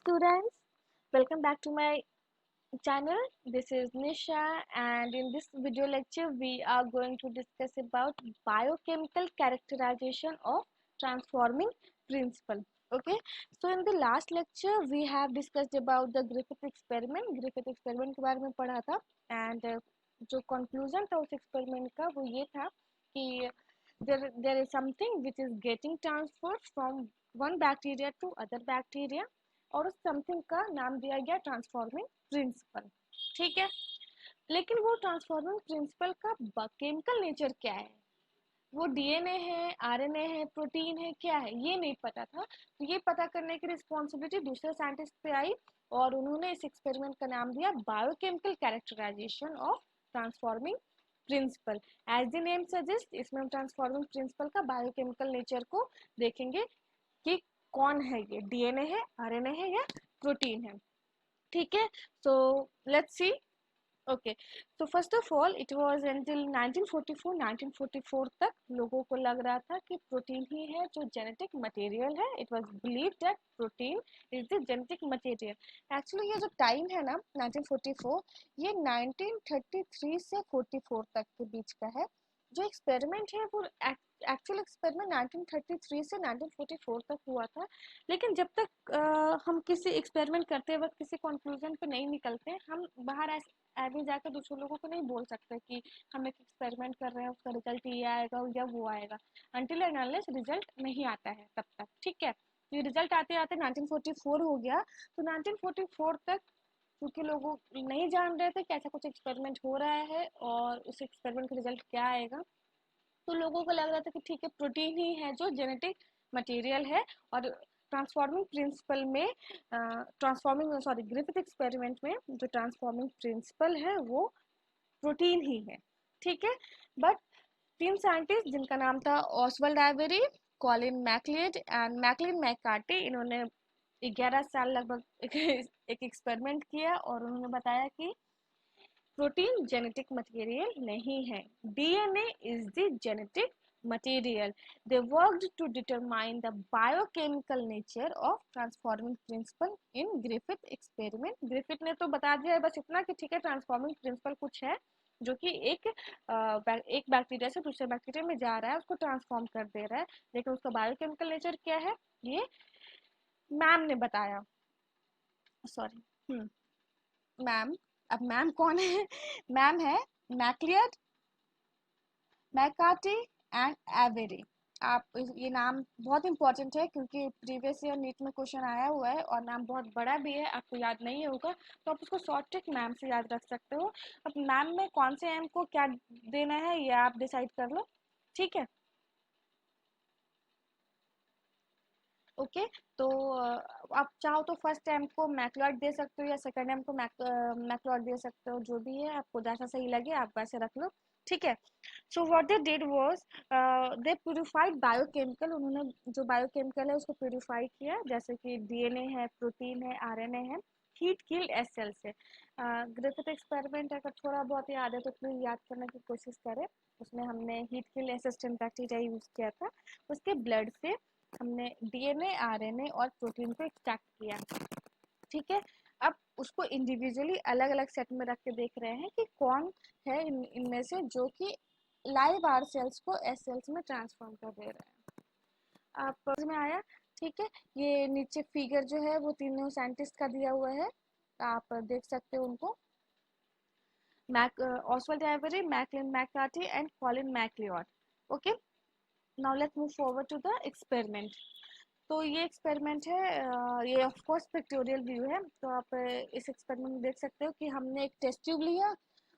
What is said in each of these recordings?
students, welcome back to my channel. This is Nisha, and in this video lecture we are going to discuss about biochemical characterization of transforming principle. Okay, so in the last lecture we have discussed about the Griffith experiment के बारे में पढ़ा था, and जो conclusion था उस experiment का वो ये था कि there is something which is getting transferred from one bacteria to other bacteria, और उस समथिंग का नाम दिया गया ट्रांसफॉर्मिंग प्रिंसिपल। ठीक है, लेकिन वो ट्रांसफॉर्मिंग प्रिंसिपल का केमिकल नेचर क्या है, वो डीएनए है, आरएनए है, प्रोटीन है, क्या है, ये नहीं पता था। तो ये पता करने की रिस्पॉन्सिबिलिटी दूसरे साइंटिस्ट पे आई और उन्होंने इस एक्सपेरिमेंट का नाम दिया biochemical characterization of transforming principle. As the name suggest, इसमें हम ट्रांसफॉर्मिंग प्रिंसिपल का बायोकेमिकल नेचर को देखेंगे कि कौन है, ये डीएनए है, आरएनए है या प्रोटीन है। ठीक है, सो लेट्स सी। ओके, तो first of all it was until 1944 तक लोगों को लग रहा था कि प्रोटीन ही है जो जेनेटिक मटेरियल है। It was believe that protein is the genetic material. Actually ये जो टाइम है ना 1944, ये 1933 से 44 तक के बीच का है। जो एक्सपेरिमेंट है वो एक्चुअल एक्सपेरिमेंट 1933 से 1944 तक हुआ था। लेकिन जब तक हम किसी एक्सपेरिमेंट करते वक्त किसी कंक्लूजन पे नहीं निकलते, हम बाहर ऐसे जाकर दूसरे लोगों को नहीं बोल सकते कि हम एक एक्सपेरिमेंट कर रहे हैं, उसका रिजल्ट ये आएगा या वो आएगा। अनटिल एंड अनलेस रिजल्ट नहीं आता है तब तक। ठीक है, ये रिजल्ट आते आते 1944 हो गया। तो 1944 तक क्योंकि लोगों नहीं जान रहे थे कि ऐसा कुछ एक्सपेरिमेंट हो रहा है और उस एक्सपेरिमेंट का रिजल्ट क्या आएगा, तो लोगों को लग रहा था कि ठीक है प्रोटीन ही है जो जेनेटिक मटेरियल है। और ट्रांसफॉर्मिंग प्रिंसिपल में ग्रिफिथ एक्सपेरिमेंट में जो ट्रांसफॉर्मिंग प्रिंसिपल है वो प्रोटीन ही है। ठीक है, बट तीन साइंटिस्ट जिनका नाम था Oswald Avery, Colin MacLeod and Maclyn McCarty, इन्होंने 11 साल लगभग एक एक्सपेरिमेंट किया और उन्होंने बताया कि प्रोटीन जेनेटिक मटेरियल नहीं है, DNA is the genetic material. They worked to determine the biochemical nature of transforming principle in Griffith experiment. Griffith ने तो बता दिया है बस इतना कि ठीक है ट्रांसफॉर्मिंग प्रिंसिपल कुछ है जो कि एक बैक्टीरिया से दूसरे बैक्टीरिया में जा रहा है, उसको ट्रांसफॉर्म कर दे रहा है, लेकिन उसका बायोकेमिकल नेचर क्या है ये मैम ने बताया। Sorry, ma'am. अब मैम कौन है? मैम है मैकलियड, मैककार्टी एंड एवेरी। आप ये नाम बहुत इंपॉर्टेंट है क्योंकि प्रीवियस ईयर नीट में क्वेश्चन आया हुआ है और नाम बहुत बड़ा भी है, आपको याद नहीं होगा तो आप उसको शॉर्ट ट्रिक मैम से याद रख सकते हो। अब मैम में कौन से एम को क्या देना है ये आप डिसाइड कर लो। ठीक है, ओके। तो आप चाहो तो फर्स्ट एम को मैकलॉड दे सकते हो या सेकंड एम को मैकलॉड दे सकते हो, जो भी है आपको जैसा सही लगे आप वैसे रख लो। ठीक है, so what they did was they purified biochemical. उन्होंने जो बायोकेमिकल है उसको प्यूरिफाई किया, जैसे कि डीएनए है, प्रोटीन है, आरएनए है, हीट किल्ड एस सेल से। ग्रिफिथ एक्सपेरिमेंट अगर थोड़ा बहुत याद है तो प्लीज याद करने की कोशिश करें। उसमें हमने heat killed assistant bacteria use किया था, उसके ब्लड से हमने डीएनए, आरएनए और प्रोटीन को एक्सट्रैक्ट किया। ठीक है, अब उसको इंडिविजुअली अलग अलग सेट में रख के देख रहे हैं कि कौन है इनमें से जो कि लाइव आर सेल्स को एस सेल्स में ट्रांसफॉर्म कर दे रहा है। आप समझ में आया? ठीक है, ये नीचे फिगर जो है वो तीनों साइंटिस्ट का दिया हुआ है, आप देख सकते हो उनको। Oswald Avery, Maclyn McCarty and Colin MacLeod. Okay, now let's move forward to the experiment. तो ये एक्सपेरिमेंट है, ये ऑफ कोर्स पिक्टोरियल व्यू है। तो आप इस एक्सपेरिमेंट में देख सकते हो कि हमने एक टेस्ट ट्यूब लिया,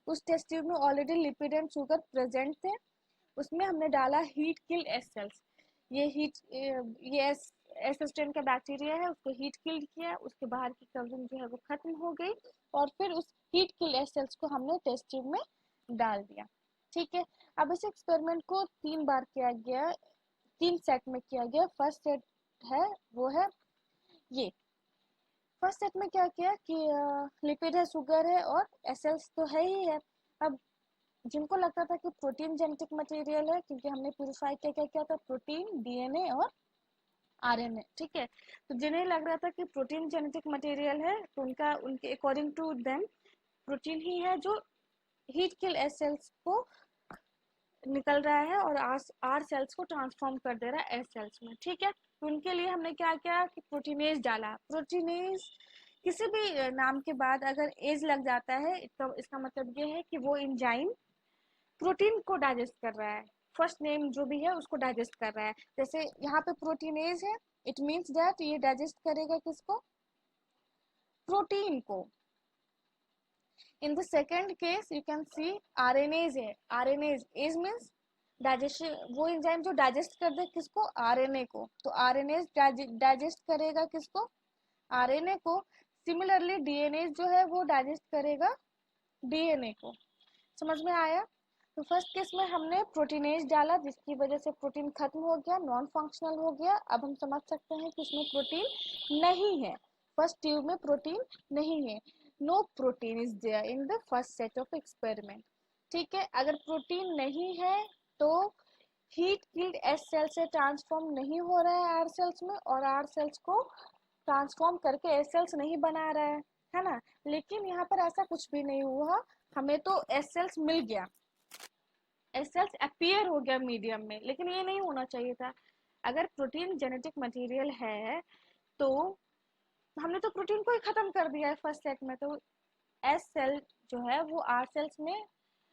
उस टेस्ट ट्यूब में already lipid and sugar present थे, उसमें हमने डाला हीट किल्ड एस सेल्स। ये एस स्ट्रेन का बैक्टीरिया है, उसको हीट किल्ड किया, उसके बाहर की कवरिंग जो है वो खत्म हो गई और फिर उस हीट किल्ड एस सेल्स को हमने टेस्ट ट्यूब में डाल दिया। ठीक है, अब इस एक्सपेरिमेंट को 3 बार किया गया, 3 सेट में किया गया। फर्स्ट सेट है वो है ये। फर्स्ट सेट में क्या किया कि लिपिड है, शुगर है और एसएल्स तो है ही है। अब जिनको लगता था कि प्रोटीन जेनेटिक मटेरियल है, क्योंकि हमने प्यूरिफाई क्या क्या किया था, प्रोटीन, डीएनए और आरएनए, ठीक है। तो जिन्हें लग रहा था कि प्रोटीन जेनेटिक मटेरियल है, तो उनके अकॉर्डिंग टू देम प्रोटीन ही है जो हीट किल एस सेल्स को निकल रहा है और आर सेल्स को ट्रांसफॉर्म कर दे रहा है एस सेल्स में, ठीक है। तो उनके लिए हमने क्या किया कि प्रोटीनेज डाला। प्रोटीनेज किसी भी नाम के बाद अगर एज लग जाता है तो इसका मतलब ये है कि वो एंजाइम प्रोटीन को डाइजेस्ट कर रहा है, फर्स्ट नेम जो भी है उसको डाइजेस्ट कर रहा है। जैसे यहाँ पे प्रोटीनेज है, इट मीन्स दैट ये डाइजेस्ट करेगा किसको, प्रोटीन को। इन the second case you can see RNase है, आरएनएज एज मीन्स डाइजेशन, वो एंजाइम जो डाइजेस्ट कर दे किसको, आरएनए को। तो आरएनएज डाइजेस्ट करेगा किसको, आरएनए को। सिमिलरली डीएनए जो है वो डाइजेस्ट करेगा डीएनए को। समझ में आया। तो फर्स्ट केस में हमने प्रोटीनेज डाला जिसकी वजह से प्रोटीन खत्म हो गया, नॉन फंक्शनल हो गया। अब हम समझ सकते हैं कि इसमें प्रोटीन नहीं है, फर्स्ट ट्यूब में प्रोटीन नहीं है। No protein is there in the first set of experiment, ठीक है। अगर प्रोटीन नहीं है तो हीट किल्ड एस सेल से ट्रांसफॉर्म नहीं हो रहा है आर सेल्स में, और आर सेल्स को ट्रांसफॉर्म करके एस सेल्स नहीं बना रहा है ना। लेकिन यहाँ पर ऐसा कुछ भी नहीं हुआ, हमें तो एस सेल्स मिल गया, एस सेल्स अपीयर हो गया मीडियम में, लेकिन ये नहीं होना चाहिए था। अगर प्रोटीन जेनेटिक मटेरियल है तो हमने तो प्रोटीन को ही खत्म कर दिया है फर्स्ट सेट में। तो एस सेल जो है वो आर सेल्स में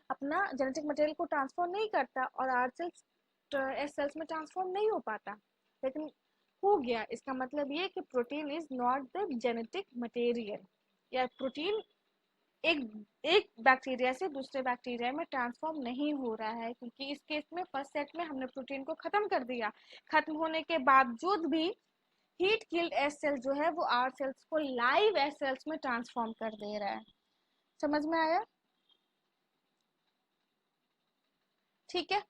अपना जेनेटिक मटेरियल को ट्रांसफॉर्म नहीं करता और आर सेल्स एस सेल्स में ट्रांसफॉर्म नहीं हो पाता, लेकिन हो गया। इसका मतलब ये कि protein is not the genetic material, या प्रोटीन एक एक बैक्टीरिया से दूसरे बैक्टीरिया में ट्रांसफॉर्म नहीं हो रहा है, क्योंकि इस केस में फर्स्ट सेट में हमने प्रोटीन को खत्म कर दिया। खत्म होने के बावजूद भी हीट किल्ड एस सेल जो है वो आर सेल्स को लाइव एस सेल्स में ट्रांसफॉर्म कर दे रहा है। समझ में आया, ठीक है।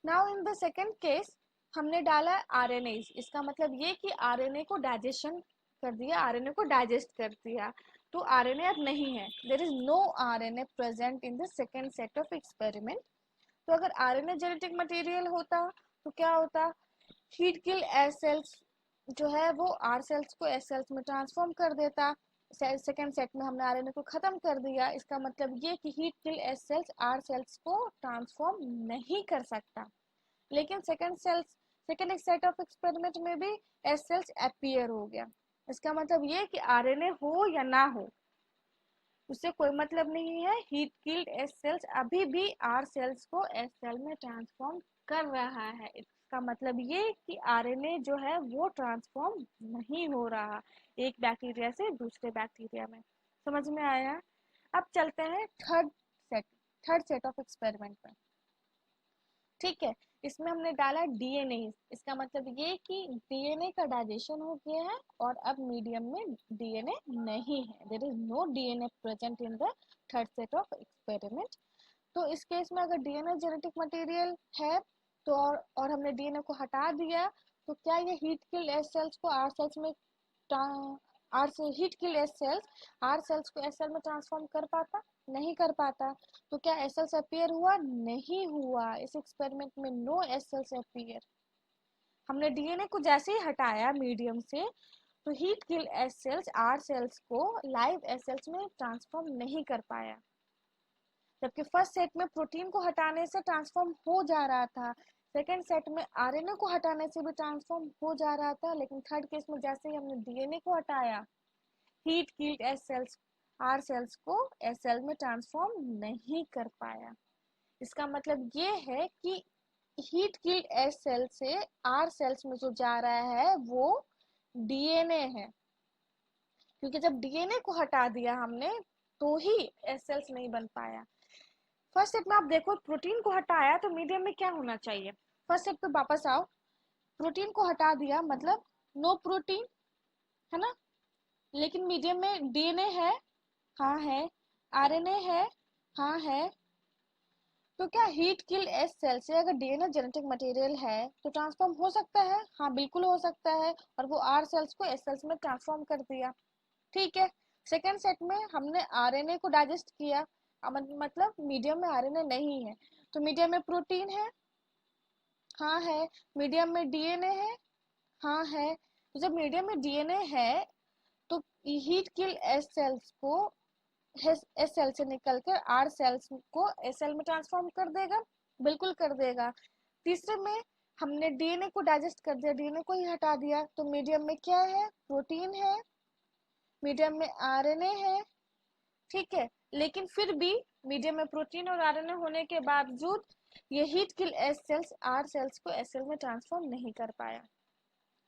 Now in the second case हमने डाला आरएनए, इसका मतलब ये कि आरएनए को डाइजेशन कर दिया, आरएनए को डाइजेस्ट कर दिया। तो आरएनए अब नहीं है, there is no RNA present in the second set of experiment. तो अगर आरएनए जेनेटिक मटेरियल होता तो क्या होता, हीट किल एस सेल्स जो है वो आर सेल्स को एस सेल्स में ट्रांसफॉर्म कर देता। सेकेंड सेट में हमने आरएनए को खत्म कर दिया, इसका मतलब ये कि heat kill S cells R cells को ट्रांसफॉर्म नहीं कर सकता। लेकिन सेकेंड सेट ऑफ एक्सपेरिमेंट में भी एस सेल्स अपीयर हो गया। इसका मतलब ये कि आरएनए हो या ना हो उससे कोई मतलब नहीं है, हीट किल्ड एस सेल्स अभी भी आर सेल्स को एस सेल में ट्रांसफॉर्म कर रहा है। इसका मतलब ये कि आरएनए जो है वो ट्रांसफॉर्म नहीं हो रहा एक बैक्टीरिया से दूसरे बैक्टीरिया में। समझ में आया। अब चलते हैं थर्ड सेट ऑफ एक्सपेरिमेंट में, ठीक है। इसमें हमने डाला डीएनए, इसका मतलब ये कि डीएनए का डाइजेशन हो गया है और अब मीडियम में डीएनए नहीं है, there is no DNA present in the third set of experiment. तो इस केस में अगर डीएनए जेनेटिक मटेरियल है तो और हमने डीएनए को हटा दिया, तो क्या ये हीट किल्ड एस सेल्स को आर सेल्स में आर से heat killed S cells R cells को एस सेल में ट्रांसफॉर्म कर पाता, नहीं कर पाता। तो क्या एस सेल्स अपीयर हुआ, नहीं हुआ। इस एक्सपेरिमेंट में नो एस सेल्स अपीयर। हमने डीएनए को जैसे ही हटाया मीडियम से तो heat killed S cells R cells को लाइव एस सेल्स में ट्रांसफॉर्म नहीं कर पाया, जबकि फर्स्ट सेट में प्रोटीन को हटाने से ट्रांसफॉर्म हो जा रहा था, सेकेंड सेट में आरएनए को हटाने से भी ट्रांसफॉर्म हो जा रहा था। लेकिन थर्ड केस में जैसे ही हमने डीएनए को हटाया, heat killed S cells R cells को एस सेल में ट्रांसफॉर्म नहीं कर पाया। इसका मतलब ये है कि हीट किल्ड एस सेल से आर सेल्स में जो जा रहा है वो डीएनए है, क्योंकि जब डीएनए को हटा दिया हमने तो ही एस सेल्स नहीं बन पाया। फर्स्ट स्टेप में आप देखो प्रोटीन को हटाया तो मीडियम में क्या होना चाहिए, फर्स्ट स्टेप पे वापस आओ। प्रोटीन को हटा दिया मतलब नो प्रोटीन, है ना। लेकिन मीडियम में डीएनए है, हाँ है। आरएनए है, हाँ है। तो क्या हीट किल एस सेल से अगर डीएनए जेनेटिक मटेरियल है तो ट्रांसफॉर्म हो सकता है, हाँ बिल्कुल हो सकता है। और वो आर सेल्स को एस सेल्स में ट्रांसफॉर्म कर दिया, ठीक है। सेकेंड सेट में हमने आरएनए को डाइजेस्ट किया, मतलब मीडियम में आरएनए नहीं है तो मीडियम में प्रोटीन है, हाँ है। मीडियम में डीएनए है, हाँ है। तो जब मीडियम में डीएनए है तो हीट किल एस सेल्स को एस सेल से निकलकर आर सेल्स को एस सेल में ट्रांसफॉर्म कर देगा, बिल्कुल कर देगा। तीसरे में हमने डीएनए को डाइजेस्ट कर दिया, डीएनए को ही हटा दिया, तो मीडियम में क्या है, प्रोटीन है, मीडियम में आरएनए है, ठीक है। लेकिन फिर भी मीडियम में प्रोटीन और आरएनए होने के बावजूद ये heat kill S cells R cells को एस सेल में ट्रांसफॉर्म नहीं कर पाया।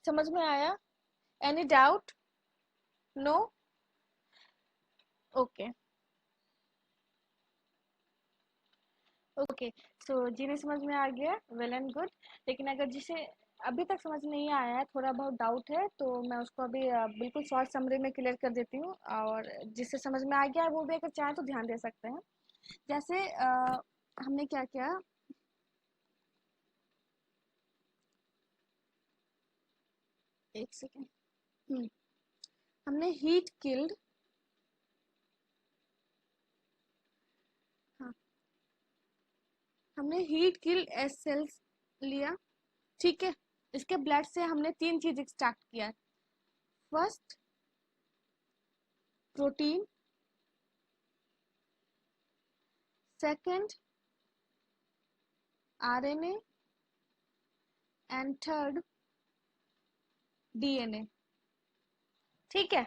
समझ में आया? Any doubt? No? Okay okay. So जिन्हें समझ में आ गया वेल एंड गुड, लेकिन अगर जिसे अभी तक समझ नहीं आया है, थोड़ा बहुत डाउट है, तो मैं उसको अभी बिल्कुल शॉर्ट समरी में क्लियर कर देती हूँ, और जिससे समझ में आ गया है वो भी अगर चाहे तो ध्यान दे सकते हैं। जैसे हमने क्या किया, एक सेकेंड। हमने हीट किल्ड, हाँ, हमने हीट किल्ड एस सेल्स लिया, ठीक है। इसके ब्लड से हमने तीन चीज एक्सट्रैक्ट किया। First protein, second RNA, and third DNA, ठीक है।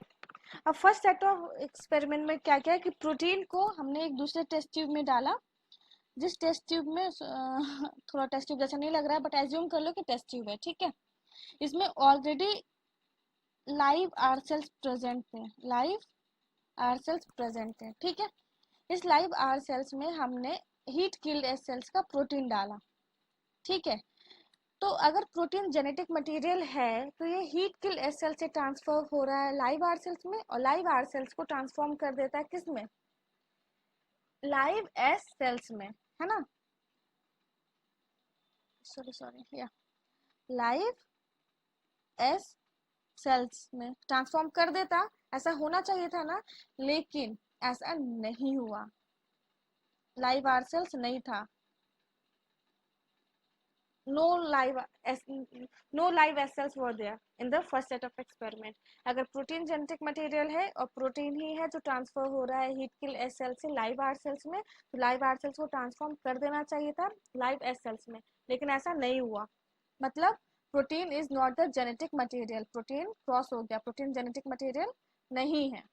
अब फर्स्ट सेट ऑफ एक्सपेरिमेंट में क्या किया कि प्रोटीन को हमने एक दूसरे टेस्ट ट्यूब में डाला, जिस टेस्ट ट्यूब में थोड़ा टेस्ट ट्यूब जैसा नहीं लग रहा है, बट एज्यूम कर लो कि टेस्ट ट्यूब है, ठीक है। इसमें already live R cells present थे, लाइव आर सेल्स प्रेजेंट थे, ठीक है। इस लाइव आर सेल्स में हमने हीट किल्ड एस सेल्स का प्रोटीन डाला, ठीक है। तो अगर प्रोटीन जेनेटिक मटेरियल है तो ये हीट किल एस सेल से ट्रांसफर हो रहा है लाइव आर सेल्स में, और लाइव आर सेल्स को ट्रांसफॉर्म कर देता है किस में, लाइव एस सेल्स में, है ना, सॉरी सॉरी, या लाइव एस सेल्स में ट्रांसफॉर्म कर देता। ऐसा होना चाहिए था ना, लेकिन ऐसा नहीं हुआ, लाइव आर सेल्स नहीं था, no live s no live S cells were there in the first set of experiment। अगर प्रोटीन जेनेटिक मटेरियल है और प्रोटीन ही है जो ट्रांसफर हो रहा है हीट किल एस सेल से लाइव आर सेल्स में, तो लाइव आर सेल्स को ट्रांसफॉर्म कर देना चाहिए था लाइव एस सेल्स में, लेकिन ऐसा नहीं हुआ। मतलब protein is not the genetic material, protein cross हो गया, प्रोटीन जेनेटिक मटेरियल नहीं है,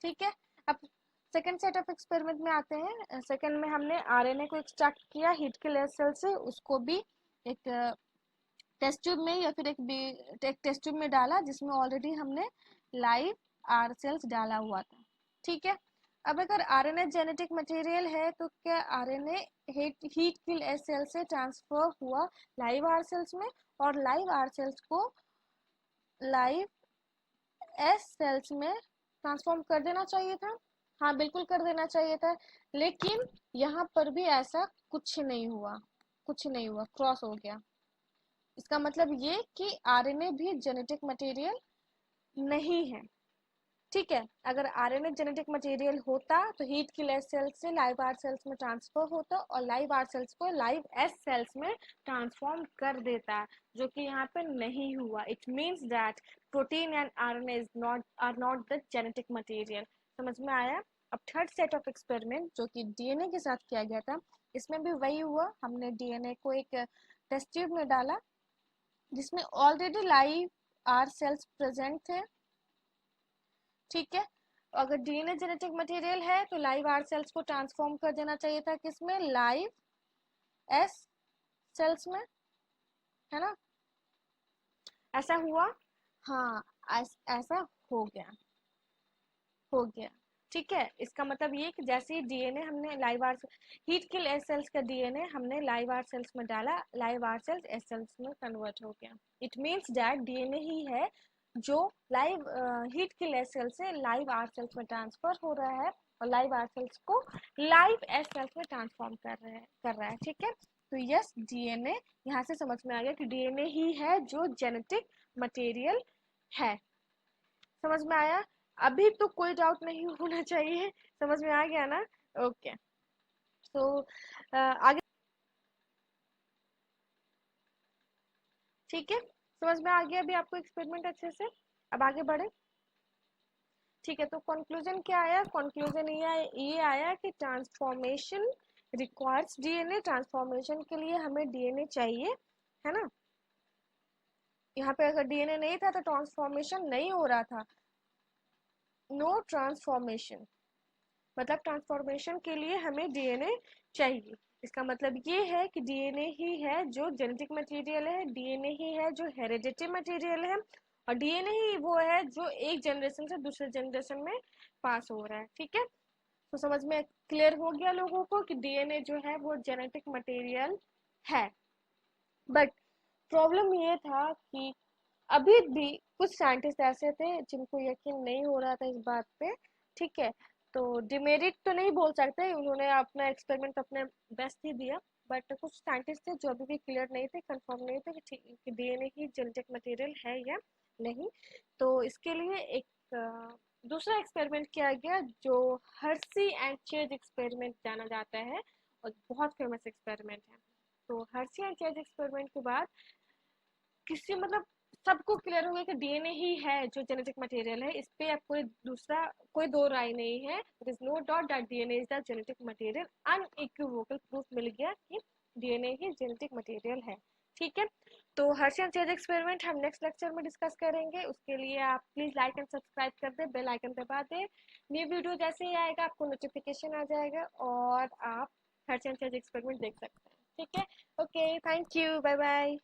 ठीक है। अब सेकेंड सेट ऑफ एक्सपेरिमेंट में आते हैं। सेकेंड में हमने आरएनए को एक्सट्रैक्ट किया हीट किल एस सेल से, उसको भी एक टेस्ट ट्यूब में या फिर एक टेस्ट ट्यूब में डाला जिसमें ऑलरेडी हमने लाइव आर सेल्स डाला हुआ था, ठीक है। अब अगर आरएनए जेनेटिक मटेरियल है तो क्या RNA heat kill S cell से ट्रांसफर हुआ लाइव आर सेल्स में, और लाइव आर सेल्स को लाइव एस सेल्स में ट्रांसफॉर्म कर देना चाहिए था, हाँ बिल्कुल कर देना चाहिए था। लेकिन यहाँ पर भी ऐसा कुछ नहीं हुआ, कुछ नहीं हुआ, क्रॉस हो गया। इसका मतलब ये कि आरएनए भी जेनेटिक मटेरियल नहीं है, ठीक है। अगर आरएनए जेनेटिक मटेरियल होता तो हीट किल एस सेल्स से लाइव आर सेल्स में ट्रांसफर होता और लाइव आर सेल्स को लाइव एस सेल्स में ट्रांसफॉर्म कर देता, जो कि यहाँ पे नहीं हुआ। It means that protein and RNA is not are not the genetic material. समझ में आया? अब थर्ड सेट ऑफ एक्सपेरिमेंट जो कि डीएनए के साथ किया गया था, इसमें भी वही हुआ। हमने डीएनए को एक टेस्ट ट्यूब में डाला जिसमें already live R cells present थे, ठीक है। अगर डीएनए जेनेटिक मटेरियल है तो लाइव आर सेल्स को ट्रांसफॉर्म कर देना चाहिए था किसमें, लाइव एस सेल्स में, है ना। ऐसा हुआ? हाँ, ऐसा हो गया, हो गया, ठीक है। इसका मतलब ये कि जैसे ही डीएनए हमने live R heat kill S cells का डीएनए हमने लाइव आर सेल्स में डाला, live R cells S cells में कन्वर्ट हो गया। इट मीन्स दैट डीएनए ही है जो live heat kill S cell से लाइव आर सेल्स में ट्रांसफर हो रहा है और लाइव आर सेल्स को लाइव एस सेल्स में ट्रांसफॉर्म कर रहा है, ठीक है। तो यस, डीएनए, यहाँ से समझ में आ गया कि डीएनए ही है जो जेनेटिक मटेरियल है। समझ में आया? अभी तो कोई डाउट नहीं होना चाहिए, समझ में आ गया ना? ओके। तो आगे, ठीक है। समझ में आ गया अभी आपको एक्सपेरिमेंट अच्छे से? अब आगे बढ़े। ठीक है, तो कंक्लूजन क्या आया? कंक्लूजन ये आया कि ट्रांसफॉर्मेशन रिक्वायर्स डीएनए। ट्रांसफॉर्मेशन के लिए हमें डीएनए चाहिए, है ना। यहाँ पे अगर डीएनए नहीं था तो ट्रांसफॉर्मेशन नहीं हो रहा था। नो ट्रांसफॉर्मेशन मतलब ट्रांसफॉर्मेशन के लिए हमें डीएनए चाहिए। इसका मतलब ये है कि डीएनए ही है जो जेनेटिक मटेरियल है, डीएनए ही है जो हेरिडिटी मटेरियल है, और डीएनए ही वो है जो एक जनरेशन से दूसरे जनरेशन में पास हो रहा है। ठीक है, तो समझ में क्लियर हो गया लोगों को कि डीएनए जो है वो जेनेटिक मटेरियल है। बट प्रॉब्लम ये था कि अभी भी कुछ साइंटिस्ट ऐसे थे जिनको यकीन नहीं हो रहा था इस बात पे। ठीक है, तो डिमेरिट तो नहीं बोल सकते, उन्होंने अपना एक्सपेरिमेंट अपने बेस्ट ही दिया। बट कुछ साइंटिस्ट थे जो अभी भी क्लियर नहीं थे, कंफर्म नहीं थे कि ठीक कि डीएनए ही जेनेटिक मटेरियल है या नहीं। तो इसके लिए एक दूसरा एक्सपेरिमेंट किया गया जो हर्सी एंड चेज एक्सपेरिमेंट जाना जाता है, और बहुत फेमस एक्सपेरिमेंट है। तो हर्सी एंड चेज एक्सपेरिमेंट के बाद किसी मतलब सबको क्लियर हो गया कि डीएनए ही है जो जेनेटिक मटेरियल है। इस पे अब कोई दो राय नहीं है। It is no doubt that DNA is the genetic material. Unequivocal proof मिल गया कि डीएनए ही जेनेटिक मटेरियल है। ठीक है, तो हर्षन चेज एक्सपेरिमेंट हम नेक्स्ट लेक्चर में डिस्कस करेंगे। उसके लिए आप प्लीज लाइक एंड सब्सक्राइब कर दे, बेल आइकन दबा दे। न्यू वीडियो जैसे ही आएगा आपको नोटिफिकेशन आ जाएगा और आप हर्षन चेज एक्सपेरिमेंट देख सकते हैं। ठीक है, okay, thank you, bye bye.